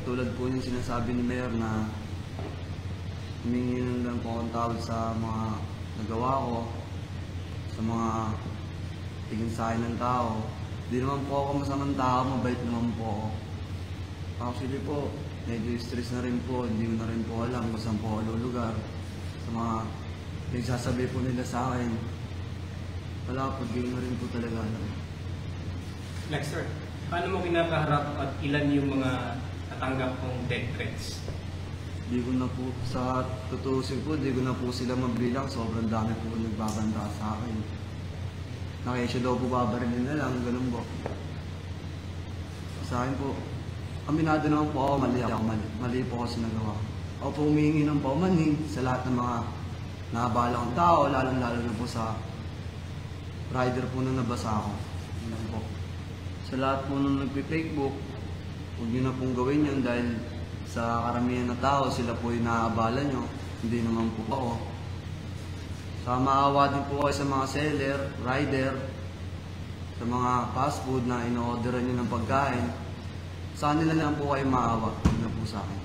katulad po yung sinasabi ni Mayor na humingi lang po akong tawad sa mga nagawa ko, sa mga tingin sa akin ng tao. Di naman po ako masamang tao, mabait naman po ako. Actually po, medyo stress na rin po, hindi ko na rin po alam kung saan po ako lulugar. Sa mga nagsasabi po nila sa akin, wala po, di na rin po talaga alam. Lexter, paano mo kinakaharap at ilan yung mga natanggap kong death threats? Di ko na po, sa tutusin po, di ko na po sila mabilang. Sobrang dami po nagbabanta sa akin. Nakesyo daw po babarilin na lang, ganun po. Sa akin po, aminado naman po ako, mali ako, mali po ako sa nagawa. Ako po humihingi ng paumanhin sa lahat ng mga nakabala kong tao, lalong-lalo na po sa rider po na nabasa ako. Yan po. Sa lahat po nung nagpi-fakebook, huwag nyo na pong gawin yun dahil sa karamihan na tao, sila po yung naaabala nyo, hindi naman po ako. Sa maawa din po kayo sa mga seller, rider, sa mga fast food na ino-orderan nyo ng pagkain, sa kanila lang po kayo maawa, huwag na po sa akin.